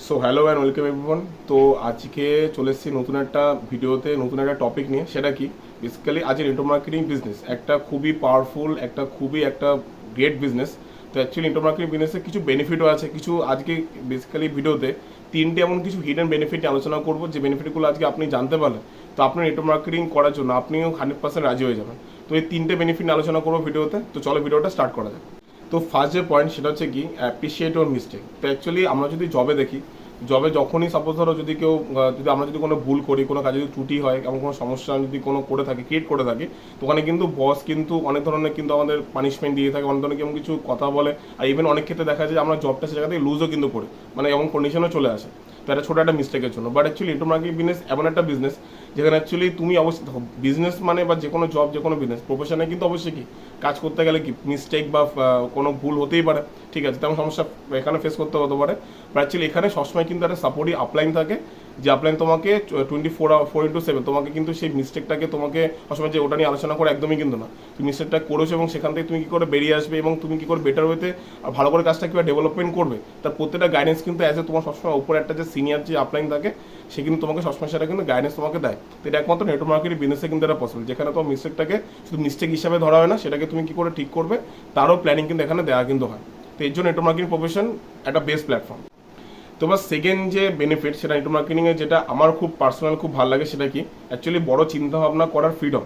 So hello and welcome everyone. তো আজকে চলে এসেছি নতুন একটা ভিডিওতে, নতুন একটা টপিক নিয়ে। সেটা কি, বেসিক্যালি আজকের নেটওয়ার্ক মার্কেটিং বিজনেস একটা খুবই পাওয়ারফুল, একটা গ্রেট বিজনেস। তো অ্যাকচুয়ালি নেটওয়ার্ক মার্কেটিং বিজনেসে কিছু বেনিফিটও আছে, কিছু আজকে বেসিক্যালি ভিডিওতে তিনটে এমন কিছু হিডেন বেনিফিট নিয়ে আলোচনা করবো, যে বেনিফিটগুলো আজকে আপনি জানতে পারলেন তো আপনার নেটওয়ার্ক মার্কেটিং করার জন্য আপনিও 100% রাজি হয়ে যাবেন। তো এই তিনটে বেনিফিট নিয়ে আলোচনা করবো ভিডিওতে। তো চলো ভিডিওটা স্টার্ট করা যাক। তো ফার্স্ট যে পয়েন্ট সেটা হচ্ছে কি, অ্যাপ্রিসিয়েট ওর মিস্টেক। তো অ্যাকচুয়ালি আমরা যদি জবে দেখি, জবে যখনই সাপোজ ধরো যদি কেউ যদি আমরা যদি কোনো ভুল করি, কোনো কাজে যদি ত্রুটি হয়, এমন কোনো সমস্যা যদি কোনো করে থাকি, ক্রিয়েট করে থাকি, তো ওখানে কিন্তু বস কিন্তু অনেক ধরনের কিন্তু আমাদের পানিশমেন্ট দিয়ে থাকে, অনেক ধরনের কেমন কিছু কথা বলে। আর ইভেন অনেক ক্ষেত্রে দেখা যায় যে আমরা জবটা সে জায়গা থেকে লুজও কিন্তু করি, মানে এমন কন্ডিশনও চলে আসে। তো একটা ছোটো একটা মিস্টেকের জন্য। But actually network marketing business এমন একটা বিজনেস যেখানে অ্যাকচুয়ালি তুমি অবশ্যই বিজনেস মানে বা যে কোনো জব, যে কোনো বিজনেস প্রফেশনে কিন্তু অবশ্যই কি কাজ করতে গেলে কি মিস্টেক বা কোনো ভুল হতেই পারে, ঠিক আছে, তেমন সমস্যা এখানে ফেস করতে হতে পারে। বাট অ্যাকচুয়ালি এখানে সবসময় কিন্তু একটা সাপোর্টিভ আপলাইন থাকে, যে আপলাইন তোমাকে 24/7 তোমাকে কিন্তু সেই মিস্টেকটাকে তোমাকে সবসময় যে ওটা নিয়ে আলোচনা করে একদমই কিন্তু না, তুমি মিস্টেকটা করেছো এবং সেখান থেকে তুমি কী করে বেরিয়ে আসবে এবং তুমি কী করে বেটার ওয়েতে আর ভালো করে কাজটা কীভাবে ডেভেলপমেন্ট করবে, তার প্রত্যেকটা গাইডেন্স কিন্তু অ্যাজ এ তোমার সবসময় উপরে একটা যে সিনিয়র যে আপলাইন থাকে, সে কিন্তু তোমাকে সবসময় সেটা কিন্তু গাইডেন্স তোমাকে দেয়। তো এটা একমাত্র নেটওয়ার্ক মার্কেটিং বিজনেসে কিন্তু এটা পসিবল, যেখানে তোমার মিস্টেকটাকে শুধু মিস্টেক হিসাবে ধরা হয় না, সেটাকে তুমি কী করে ঠিক করবে তারও প্ল্যানিং কিন্তু এখানে দেওয়া কিন্তু হয়। তো এর জন্য নেটওয়ার্ক মার্কেটিং প্রফেশন একটা বেস্ট প্ল্যাটফর্ম। তো বা সেকেন্ড যে বেনিফিট সেটা নেটওয়ার্ক মার্কেটিংয়ে যেটা আমার খুব পার্সোনাল খুব ভালো লাগে, সেটা কি অ্যাকচুয়ালি বড় চিন্তাভাবনা করার ফ্রিডম।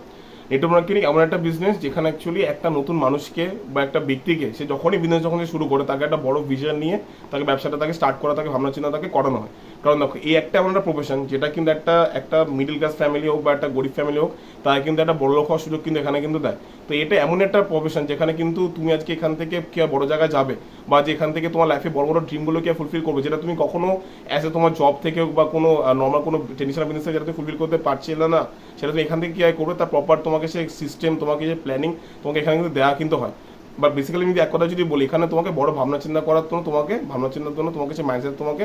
নেটওয়ার্ক মার্কেটিং এমন একটা বিজনেস যেখানে অ্যাকচুয়ালি একটা নতুন মানুষকে বা একটা ব্যক্তিকে, সে যখনই বিজনেস যখন শুরু করে, তাকে একটা বড় ভিশন নিয়ে তাকে ব্যবসাটা তাকে স্টার্ট করা, তাকে ভাবনা চিন্তা তাকে করানো হয়। কারণ দেখো, এই একটা এমন একটা প্রফেশন যেটা কিন্তু একটা একটা মিডিল ক্লাস ফ্যামিলি হোক বা একটা গরিব ফ্যামিলি হোক, তাকে কিন্তু একটা বড় লোক হওয়ার সুযোগ কিন্তু এখানে কিন্তু দেয়। তো এটা এমন একটা প্রফেশন যেখানে কিন্তু তুমি আজকে এখান থেকে কি বড় জায়গায় যাবে, বা যেখান থেকে তোমার লাইফে বড় বড় ড্রিমগুলোকে ফুলফিল করবে, যেটা তুমি কখনো অ্যাজ এ তোমার জব থেকে হোক বা কোনো নর্মাল কোনো ট্রেডিশনাল বিজনেস থেকে যেটা তুমি ফুলফিল করতে পারছিলে না, সেটা তুমি এখান থেকে কি করবে তার প্রপার তোমাকে সে সিস্টেম, তোমাকে যে প্ল্যানিং তোমাকে এখানে কিন্তু দেওয়া কিন্তু হয়। বা বেসিক্যালি আমি এক কথা যদি বলি, এখানে তোমাকে বড় ভাবনা চিন্তা করার জন্য তোমাকে সেই মাইন্ডসেট তোমাকে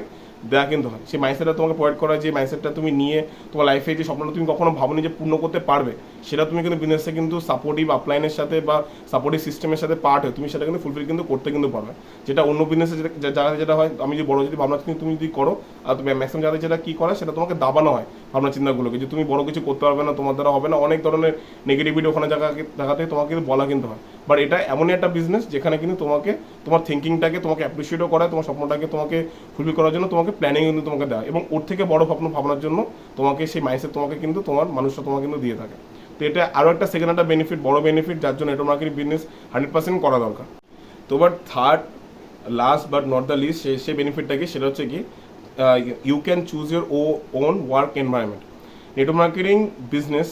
দেওয়া কিন্তু হয়। সেই মাইন্ডসেটটা তোমাকে প্রোভাইড করা, যে মাইন্ডসেটটা তুমি নিয়ে তোমার লাইফে যে স্বপ্নটা তুমি কখনো ভাবনি যে পূর্ণ করতে পারবে, সেটা তুমি কিন্তু বিজনেসে কিন্তু সাপোর্টিভ আপলাইনের সাথে বা সাপোর্টিভ সিস্টেমের সাথে পার্ট হয়, তুমি সেটা কিন্তু ফুলফিল কিন্তু করতে কিন্তু পারবে। যেটা অন্য বিজনেসে জায়গাতে যেটা হয়, আমি যে বড় যদি ভাবনা চিন্তা তুমি যদি করো, আর তুমি ম্যাক্সিমাম জায়গায় যেটা কি করে সেটা তোমাকে দাবানো হয় ভাবনা চিন্তাগুলোকে, যে তুমি বড় কিছু করতে পারবে না, তোমার দ্বারা হবে না, অনেক ধরনের নেগেটিভিটি ওখানে জায়গাতে তোমাকে কিন্তু বলা কিন্তু হয়। বাট এটা এমনই একটা বিজনেস যেখানে কিন্তু তোমাকে তোমার থিঙ্কিংটাকে তোমাকে অ্যাপ্রিসিয়েটও করায়, তোমার স্বপ্নটাকে তোমাকে ফুলফিল করার জন্য তোমাকে প্ল্যানিং কিন্তু তোমাকে দেয়, এবং ওর থেকে বড় স্বপ্ন ভাবনার জন্য তোমাকে সেই মাইন্ডসেট তোমাকে কিন্তু তোমার মানুষটা তোমাকে কিন্তু দিয়ে থাকে। তো এটা আরও একটা সেকেন্ড একটা বেনিফিট, বড় বেনিফিট, যার জন্য নেটওয়ার্ক মার্কেটিং বিজনেস 100% করা দরকার। তো but third last but not the least, সেই বেনিফিটটা কি, সেটা হচ্ছে কি you can choose your own work environment. Network marketing business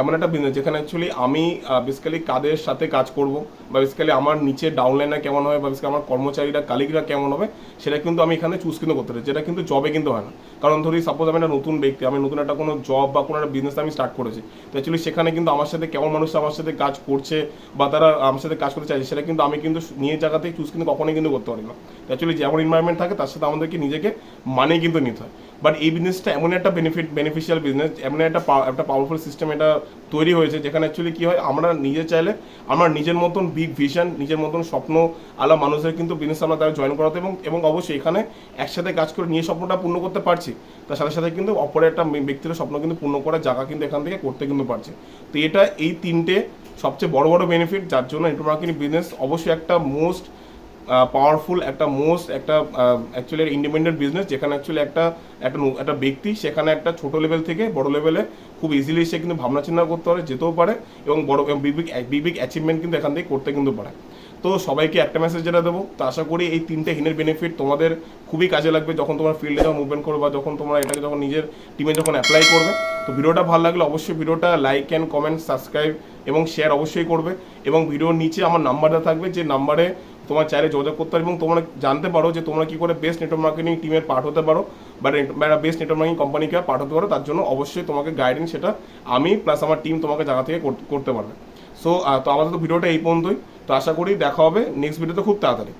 এমন একটা বিজনেস যেখানে অ্যাকচুয়ালি আমি বেসিক্যালি কাদের সাথে কাজ করব, বা বেসিক্যালি আমার নিচে ডাউনলাইনার কেমন হবে, বা বেসিক্যালি আমার কর্মচারীরা কালিগরা কেমন হবে, সেটা কিন্তু আমি এখানে চুজ কিন্তু করতে পারি, যেটা কিন্তু জবে কিন্তু হয় না। কারণ ধরি সাপোজ আমি একটা নতুন ব্যক্তি, আমি নতুন একটা কোনো জব বা কোনো একটা বিজনেস আমি স্টার্ট করেছি, তো অ্যাকচুয়ালি সেখানে কিন্তু আমার সাথে কেমন মানুষ আমার সাথে কাজ করছে বা তারা আমার সাথে কাজ করতে চাইছে, সেটা কিন্তু আমি কিন্তু নিয়ে জায়গাতেই চুজ কিন্তু কখনোই কিন্তু করতে পারি না। অ্যাকচুয়ালি যেমন এনভায়রনমেন্ট থাকে তার সাথে আমাদেরকে নিজেকে মানিয়ে কিন্তু নিতে হয়। বাট এই বিজনেসটা এমন একটা বেনিফিশিয়াল বিজনেস, এমন একটা পাওয়ারফুল সিস্টেম এটা তৈরি হয়েছে, যেখানে অ্যাকচুয়ালি কী হয়, আমরা নিজে চাইলে আমরা নিজের মতন বিগ ভিশন, নিজের মতন স্বপ্ন আলা মানুষদের কিন্তু বিজনেস আমরা তারা জয়েন করাতে, এবং অবশ্যই এখানে একসাথে কাজ করে নিয়ে স্বপ্নটা পূর্ণ করতে পারছি, তার সাথে সাথে কিন্তু অপরের একটা ব্যক্তির স্বপ্ন কিন্তু পূর্ণ করার জায়গা কিন্তু এখান থেকে করতে কিন্তু পারছি। তো এটা এই তিনটে সবচেয়ে বড় বড় বেনিফিট, যার জন্য নেটওয়ার্ক মার্কেটিং বিজনেস অবশ্যই একটা মোস্ট পাওয়ারফুল, একটা অ্যাকচুয়ালি ইন্ডিপেন্ডেন্ট বিজনেস, যেখানে অ্যাকচুয়ালি একটা ব্যক্তি সেখানে একটা ছোটো লেভেল থেকে বড় লেভেলে খুব ইজিলি সে কিন্তু ভাবনা চিন্তা করতে পারে, যেতেও পারে, এবং বড় বিগ অ্যাচিভমেন্ট কিন্তু এখান থেকে করতে কিন্তু পারে। তো সবাইকে একটা মেসেজ যেটা দেবো, তো আশা করি এই তিনটে হিনের বেনিফিট তোমাদের খুবই কাজে লাগবে যখন তোমার ফিল্ডে যখন মুভমেন্ট করবে, বা যখন তোমরা এটাকে যখন নিজের টিমে যখন অ্যাপ্লাই করবে। তো ভিডিওটা ভালো লাগলে অবশ্যই ভিডিওটা লাইক অ্যান্ড কমেন্ট, সাবস্ক্রাইব এবং শেয়ার অবশ্যই করবে, এবং ভিডিওর নিচে আমার নাম্বারটা থাকবে, যে নাম্বারে তোমার চাইলে যোগাযোগ করতে পারো, এবং তোমরা জানতে পারো যে তোমরা কী করে বেস্ট নেটওয়ার্ক মার্কেটিং টিমের পার্ট হতে পারো, বা বেস্ট নেটওয়ার্ক মার্কেটিং কোম্পানিকে পার্ট হতে পারো। তার জন্য অবশ্যই তোমাকে গাইডেন্স সেটা আমি প্লাস আমার টিম তোমাকে জায়গা থেকে করতে পারবে। সো তো আমাদের তো ভিডিওটা এই পর্যন্তই। তো আশা করি দেখা হবে নেক্সট ভিডিওতে খুব তাড়াতাড়ি।